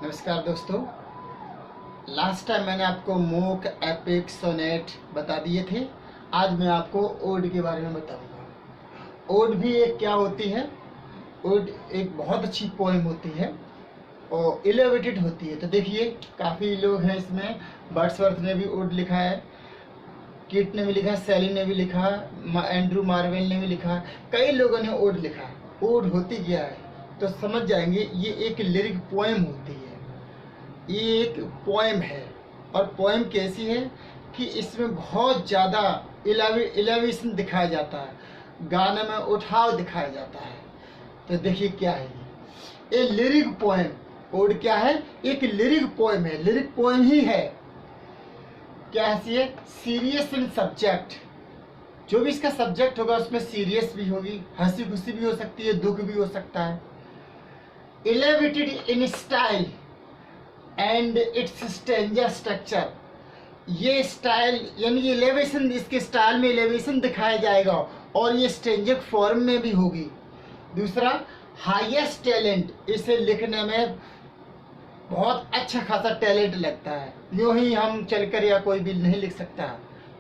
नमस्कार दोस्तों। Last time मैंने आपको मोक, एपिक, सोनेट बता दिए थे। आज मैं आपको ओड के बारे में बताऊंगा। ओड भी एक क्या होती है? ओड एक बहुत अच्छी पोएम होती है और इलेवेटेड होती है। तो देखिए, काफ़ी लोग हैं इसमें। वर्ड्सवर्थ ने भी ओड लिखा है, कीट ने भी लिखा, सैली ने भी लिखा, एंड्रू मार्वेल ने भी लिखा, कई लोगों ने ओड लिखा है। ओड होती क्या है तो समझ जाएंगे। ये एक लिरिक पोएम होती है। ये एक पोएम है और पोएम कैसी है कि इसमें बहुत ज़्यादा इलेवेशन दिखाया जाता है, गाने में उठाव दिखाया जाता है। तो देखिए क्या है ये लिरिक पोएम। ओड क्या है? एक लिरिक पोएम है। लिरिक पोएम ही है। क्या है? Serious in subject. जो भी इसका सब्जेक्ट होगा उसमें सीरियस भी होगी, हंसी खुशी भी हो सकती है, दुख भी हो सकता है। Elevated in style and it's स्टेंजर structure. ये स्टाइल यानी एलिवेशन, इसके स्टाइल में एलिवेशन दिखाया जाएगा और ये स्टेंजर फॉर्म में भी होगी। दूसरा, हाईएस्ट टैलेंट। इसे लिखने में बहुत अच्छा खासा टैलेंट लगता है। यूँ ही हम चलकर या कोई भी नहीं लिख सकता,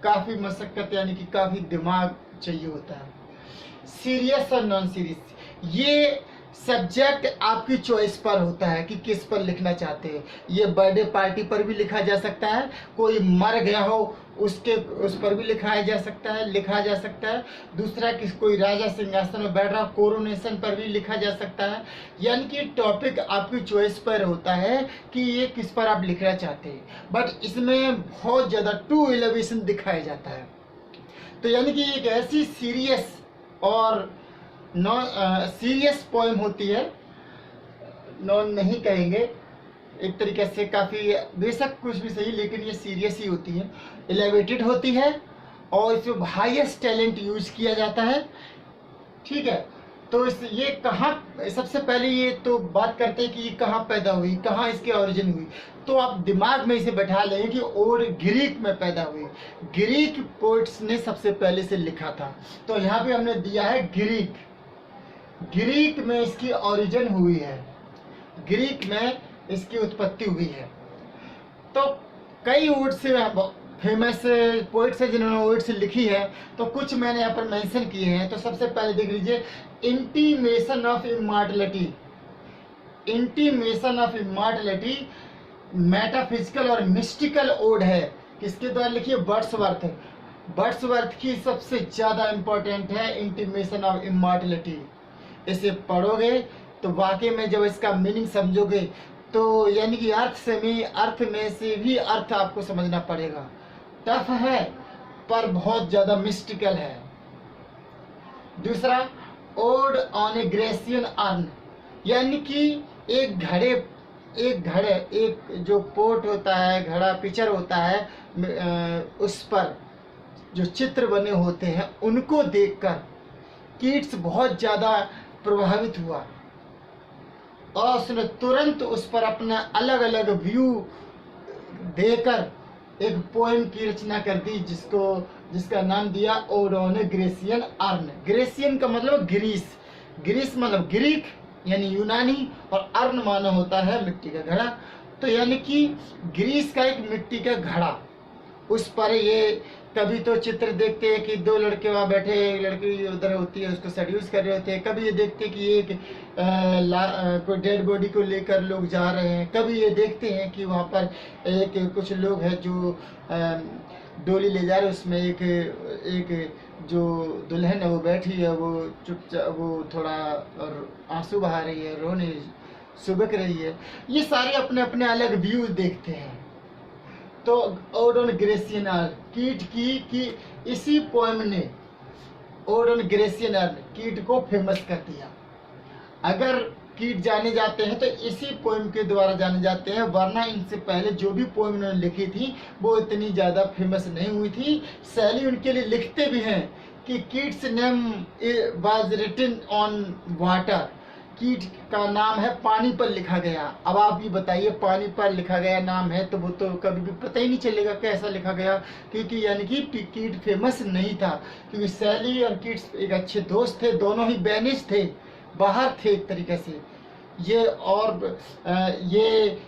काफ़ी मशक्क़त यानी कि काफ़ी दिमाग चाहिए होता है। सीरियस और नॉन सीरियस, ये सब्जेक्ट आपकी चॉइस पर होता है कि किस पर लिखना चाहते हैं। ये बर्थडे पार्टी पर भी लिखा जा सकता है, कोई मर गया हो उस पर भी लिखा जा सकता है। दूसरा, किस कोई राजा सिंहासन में बैठ रहा, कोरोनेशन पर भी लिखा जा सकता है। यानी कि टॉपिक आपकी चॉइस पर होता है कि ये किस पर आप लिखना चाहते हैं। बट इसमें बहुत ज़्यादा टू एलिवेशन दिखाया जाता है। तो यानी कि एक ऐसी सीरियस और नॉन सीरियस पोएम होती है। नॉन नहीं कहेंगे, एक तरीके से काफ़ी, बेशक कुछ भी सही, लेकिन ये सीरियस ही होती है, एलिवेटेड होती है और इसमें हाईएस्ट टैलेंट यूज किया जाता है। ठीक है, तो ये कहाँ, सबसे पहले ये तो बात करते हैं कि ये कहाँ पैदा हुई, कहाँ इसकी ओरिजिन हुई। तो आप दिमाग में इसे बैठा लें कि ओड ग्रीक में पैदा हुई। ग्रीक पोइट्स ने सबसे पहले से लिखा था। तो यहाँ पे हमने दिया है ग्रीक में इसकी ओरिजिन हुई है, ग्रीक में इसकी उत्पत्ति हुई है। तो कई ओड से फेमस पोइट्स है जिन्होंने ओड से लिखी है, तो कुछ मैंने यहाँ पर मेंशन किए हैं। तो सबसे पहले देख लीजिए, intimation of immortality. Intimation of immortality metaphysical और मिस्टिकल ओड है। किसके द्वारा लिखी है? वर्ड्सवर्थ। वर्ड्सवर्थ की सबसे ज़्यादा इम्पोर्टेंट है इंटीमेशन ऑफ इमॉर्टलिटी। इसे पढ़ोगे तो वाकई में जब इसका मीनिंग समझोगे तो यानी कि अर्थ में से भी अर्थ आपको समझना पड़ेगा। टफ है पर बहुत ज़्यादा मिस्टिकल है। दूसरा, odd on A Grecian earn, यानी कि एक जो पोर्ट होता है, घड़ा, पिक्चर होता है, उस पर जो चित्र बने होते हैं उनको देखकर कीट्स बहुत ज़्यादा प्रभावित हुआ और उसने तुरंत उस पर अपना अलग अलग व्यू देकर एक पोएम की रचना कर दी, जिसका नाम दिया odd on A Grecian earn. Grecian का मतलब ग्रीस मतलब ग्रीक यानी यूनानी, और अर्न माना होता है मिट्टी का घड़ा। तो यानी कि ग्रीस का एक मिट्टी का घड़ा, उस पर ये कभी तो चित्र देखते हैं कि दो लड़के वहाँ बैठे, एक लड़की उधर होती है, उसको सेड्यूस कर रहे होते हैं। कभी ये देखते हैं कि एक कोई डेड बॉडी को लेकर लोग जा रहे हैं। कभी ये देखते हैं कि वहाँ पर कुछ लोग हैं जो डोली ले जा रहे हैं, उसमें एक जो दुल्हन है वो बैठी है, वो चुपचाप, वो थोड़ा और आंसू बहा रही है, रोने सुबक रही है। ये सारे अपने अपने अलग व्यूज देखते हैं। तो ओड ऑन ग्रेसियन अर्न कीट की इसी पोएम ने ओड ऑन ग्रेसियन अर्न कीट को फेमस कर दिया। अगर कीट जाने जाते हैं तो इसी पोएम के द्वारा जाने जाते हैं, वरना इनसे पहले जो भी पोएम उन्होंने लिखी थी वो इतनी ज़्यादा फेमस नहीं हुई थी। शैली उनके लिए लिखते भी हैं कि Keats name was written on water. कीट का नाम है पानी पर लिखा गया। अब आप ये बताइए, पानी पर लिखा गया नाम है तो वो तो कभी भी पता ही नहीं चलेगा कैसा लिखा गया, क्योंकि यानी कि कीट फेमस नहीं था। क्योंकि शैली और कीट्स एक अच्छे दोस्त थे, दोनों ही बैनिश थे, बाहर थे एक तरीके से। ये और ये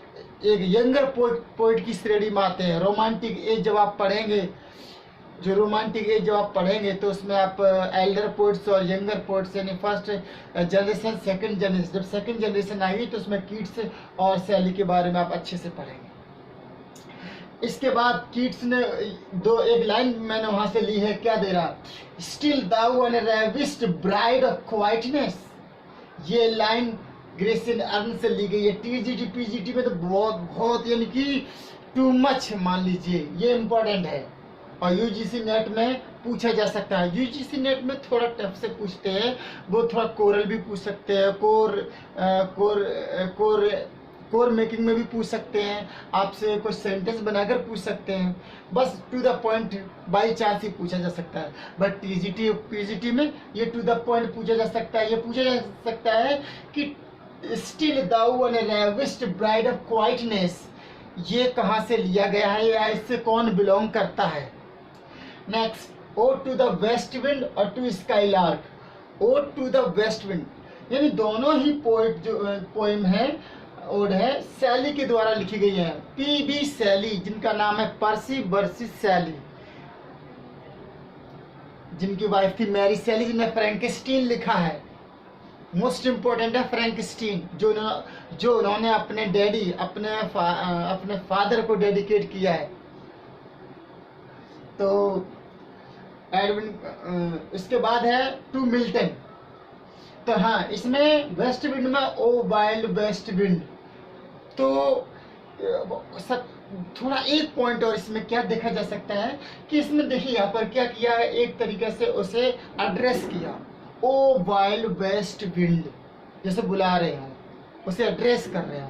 एक यंगर पोइट की श्रेणी में आते हैं। रोमांटिक एज जब आप पढ़ेंगे, तो उसमें आप एल्डर पोइट्स और यंगर पोइट्स यानी फर्स्ट जनरेशन, सेकंड जनरेशन, जब सेकंड जनरेशन आएगी तो उसमें कीट्स और शैली के बारे में आप अच्छे से पढ़ेंगे। इसके बाद कीट्स ने एक लाइन मैंने वहां से ली है, क्या दे रहा, still thou unravished bride of quietness. ये लाइन ग्रेसियन अर्न से ली गई है। टीजीटी पीजीटी में तो बहुत यानी कि टू मच मान लीजिए, ये इम्पोर्टेंट है और यूजीसी नेट में पूछा जा सकता है। यूजीसी नेट में थोड़ा टफ से पूछते हैं, वो थोड़ा कोरल भी पूछ सकते हैं, कोर मेकिंग में भी पूछ सकते हैं, आपसे कुछ सेंटेंस बनाकर पूछ सकते हैं, बस to the point by chance ही पूछा जा सकता है। बट टीजीटी पीजीटी में ये टू द पॉइंट पूछा जा सकता है। ये पूछा जा सकता है कि still thou unravished bride of quietness, ये कहाँ से लिया गया है या इससे कौन बिलोंग करता है। Next, ode to the west wind और to skylark. Ode to the west wind यानी दोनों ही पोइट जो पोइम है, ओड है, शैली के द्वारा लिखी गई है। पीबी शैली, जिनका नाम है पर्सी बर्सी शैली, जिनकी वाइफ थी मैरी शैली, जिन्हें फ्रैंकेस्टीन लिखा है। मोस्ट इम्पोर्टेंट है फ्रैंकेस्टीन, जो उन्होंने अपने डैडी अपने फादर को डेडिकेट किया है। तो एडविन, इसके बाद है टू मिल्टन। तो हाँ, इसमें वेस्ट विंड में ओ वाइल्ड वेस्ट विंड, तो सब थोड़ा एक पॉइंट और इसमें क्या देखा जा सकता है कि इसमें देखिए यहाँ पर क्या किया है, एक तरीके से उसे एड्रेस किया, ओ वाइल्ड वेस्ट विंड, जैसे बुला रहे हो, उसे एड्रेस कर रहे हो।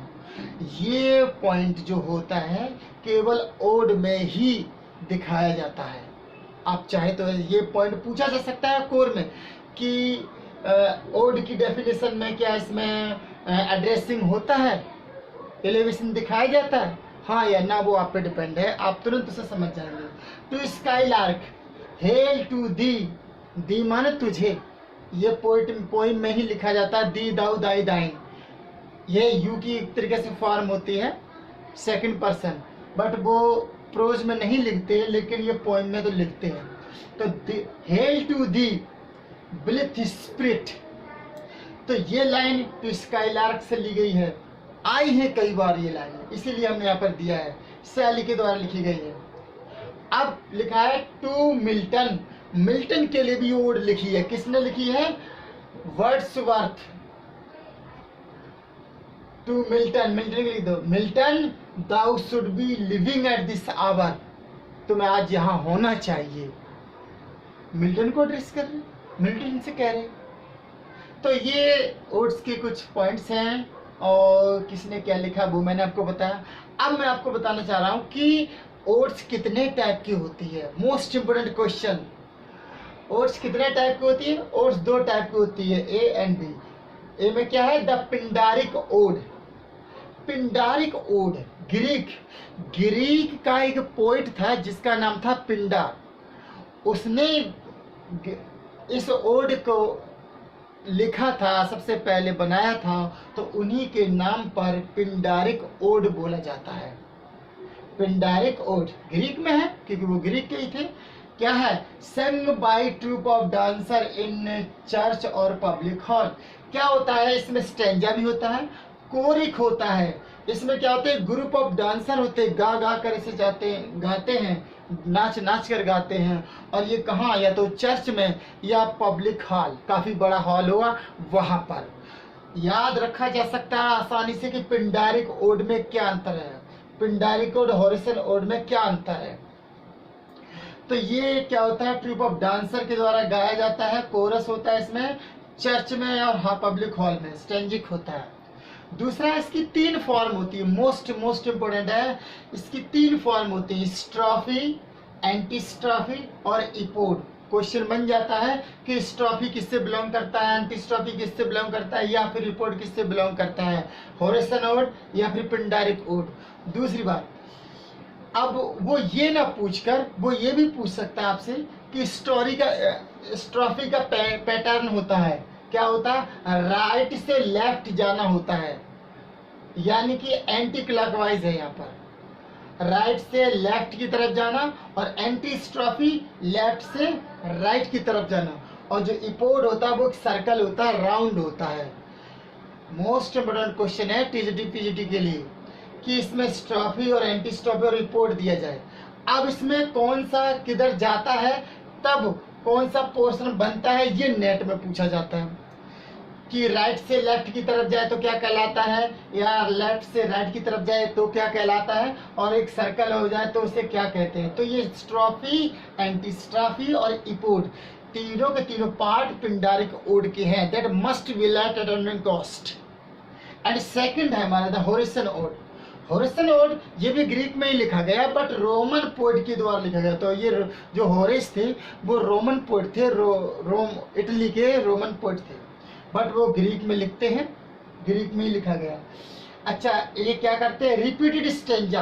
ये पॉइंट जो होता है केवल ओड में ही दिखाया जाता है। आप चाहे तो ये पॉइंट पूछा जा सकता है कोर में कि ओड की डेफिनेशन में क्या इसमें एड्रेसिंग होता है, एलिवेशन दिखाया जाता है, हाँ या ना, वो आप पे डिपेंड है, आप तुरंत उसे समझ जाएंगे। To skylark, hail to thee माने तुझे, ये पोइम में ही लिखा जाता है, दी दाऊ दाई दाइन, ये यू की एक तरीके से फॉर्म होती है, सेकंड पर्सन, बट वो प्रोज में नहीं लिखते, लेकिन ये पोइम में तो लिखते हैं। तो hail to thee blithe spirit, तो ये लाइन टू स्काईलार्क से ली गई है, आई है कई बार ये लाइन, इसीलिए हमने यहाँ पर दिया है, शैली के द्वारा लिखी गई है। अब लिखा है टू मिल्टन, मिल्टन के लिए भी ओड लिखी है, किसने लिखी है, वर्ड्सवर्थ। टू मिल्टन के लिख दो, Milton thou should be living at this hour, तुम्हें आज यहाँ होना चाहिए। मिल्टन को एड्रेस कर रहे, मिल्टन से कह रहे। तो ये ओड्स के कुछ पॉइंट्स हैं और किसने क्या लिखा वो मैंने आपको बताया। अब मैं आपको बताना चाह रहा हूँ कि ओड्स कितने टाइप की होती है। मोस्ट इंपोर्टेंट क्वेश्चन, ओड्स कितने टाइप की होती है। ओड्स दो टाइप की होती है, ए एंड बी। ए में क्या है, the Pindaric ode. Pindaric ode Greek का एक पोइट था जिसका नाम था पिंडार, उसने इस ओड को लिखा था, सबसे पहले बनाया था, तो उन्हीं के नाम पर पिंडारिक ओड बोला जाता है। पिंडारिक ओड ग्रीक में है क्योंकि वो ग्रीक के ही थे। क्या है, song by troupe of dancer in church और पब्लिक हॉल। क्या होता है, इसमें स्टेंजा भी होता है, कोरिक होता है। इसमें क्या होते हैं, ग्रुप ऑफ डांसर होते हैं, गा कर इसे गाते हैं, नाच कर गाते हैं। और ये कहाँ, या तो चर्च में या पब्लिक हॉल, काफी बड़ा हॉल होगा वहां पर। याद रखा जा सकता है आसानी से कि पिंडारिक ओड में क्या अंतर है, पिंडारिक ओड होरेसन ओड में क्या अंतर है। तो ये क्या होता है, ट्रूप ऑफ डांसर के द्वारा गाया जाता है, कोरस होता है इसमें, चर्च में और हाँ पब्लिक हॉल में स्टेंजिक होता है। दूसरा, इसकी तीन फॉर्म होती है, मोस्ट इंपोर्टेंट है, इसकी तीन फॉर्म होती है, स्ट्रॉफी, एंटी स्ट्रॉफी और इपोड। क्वेश्चन बन जाता है कि स्ट्रॉफी किससे बिलोंग करता है, एंटी स्ट्रॉफी किससे बिलोंग करता है, या फिर रिपोर्ट किससे बिलोंग करता है, होरेसन ओड या फिर पिंडारिक ओड। दूसरी बात, अब वो ये ना पूछकर वो ये भी पूछ सकता है आपसे कि स्ट्रॉफी का पैटर्न होता है क्या होता है, राइट से लेफ्ट जाना होता है, यानी कि एंटी क्लॉकवाइज है यहाँ पर, राइट से लेफ्ट की तरफ जाना और एंटी स्ट्रॉफी लेफ्ट से राइट की तरफ जाना। और जो इपोड होता है वो एक सर्कल होता है, राउंड होता है। मोस्ट इम्पोर्टेंट क्वेश्चन है टीजीटी पीजीटी के लिए कि इसमें स्ट्रॉफी और एंटी स्ट्रॉफी और इपोड दिया जाए। अब इसमें कौन सा किधर जाता है, तब कौन सा पोर्शन बनता है, ये नेट में पूछा जाता है कि राइट से लेफ्ट की तरफ जाए तो क्या कहलाता है, या लेफ्ट से राइट की तरफ जाए तो क्या कहलाता है, और एक सर्कल हो जाए तो उसे क्या कहते हैं। तो ये स्ट्रॉफी, एंटी स्ट्रॉफी और इपोड तीनों के तीनों पार्ट पिंडारिक ओड के हैं, that must be late at unknown cost. And second है हमारा the Horatian ode. Horatian ode ये भी ग्रीक में ही लिखा गया, बट रोमन पोएट के द्वारा लिखा गया। तो ये जो होरेस थे वो रोमन पोएट थे, रोम इटली के रोमन पोएट थे, बट वो ग्रीक में लिखते हैं, ग्रीक में ही लिखा गया। अच्छा, ये क्या करते हैं, रिपीटेड स्टेंजा।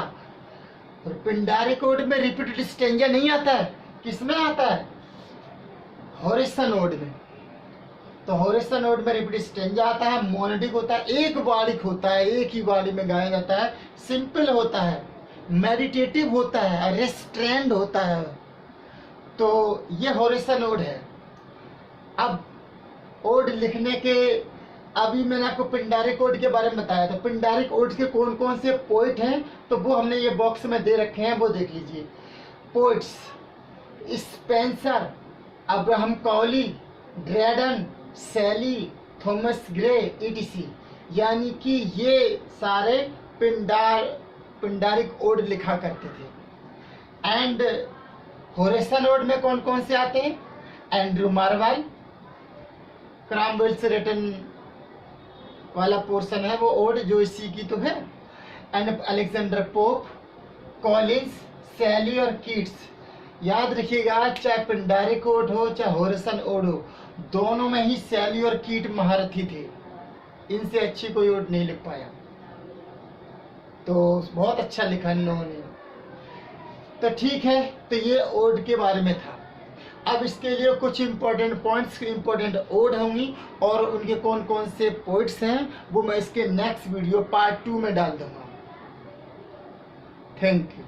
पिंडारिक ओड में रिपीटेड स्टेंजा नहीं आता है, किसमें आता है, होरिसन ओड में। तो होरिसन ओड में रिपीटेड स्टेंजा आता है, मोनोडिक होता है, एक बारीक होता है, एक ही बारी में गाया जाता है, सिंपल होता है, मेडिटेटिव होता है, रेस्ट्रेंड होता है। तो ये होरिसन ओड है। अब ओड लिखने के, अभी मैंने आपको पिंडारिक ओड के बारे में बताया था, पिंडारिक ओड के कौन कौन से पोइट हैं तो वो हमने ये बॉक्स में दे रखे हैं, वो देख लीजिए। पोइट्स स्पेंसर, अब्राहम कॉली, ड्रेडन, शैली, थॉमस ग्रे ईटीसी, यानी कि ये सारे पिंडारिक ओड लिखा करते थे। एंड होरेसन ओड में कौन कौन से आते हैं, एंड्रू मार्वेल, क्रॉमवेल से रिटन वाला पोर्शन है वो ओड जो इसी की तो है, एंड अलेक्जेंडर पोप, कॉलिंस, शैली और कीट्स। याद रखिएगा, चाहे पिंडारिक ओड हो चाहे होरिसन ओड हो, दोनों में ही शैली और कीट महारथी थे, इनसे अच्छी कोई ओड नहीं लिख पाया। तो बहुत अच्छा लिखा इन लोगों ने। तो ठीक है, तो ये ओड के बारे में था। अब इसके लिए कुछ इंपॉर्टेंट पॉइंट्स, इंपॉर्टेंट ओड होंगी और उनके कौन कौन से पोइट्स हैं वो मैं इसके नेक्स्ट वीडियो पार्ट 2 में डाल दूंगा। Thank you.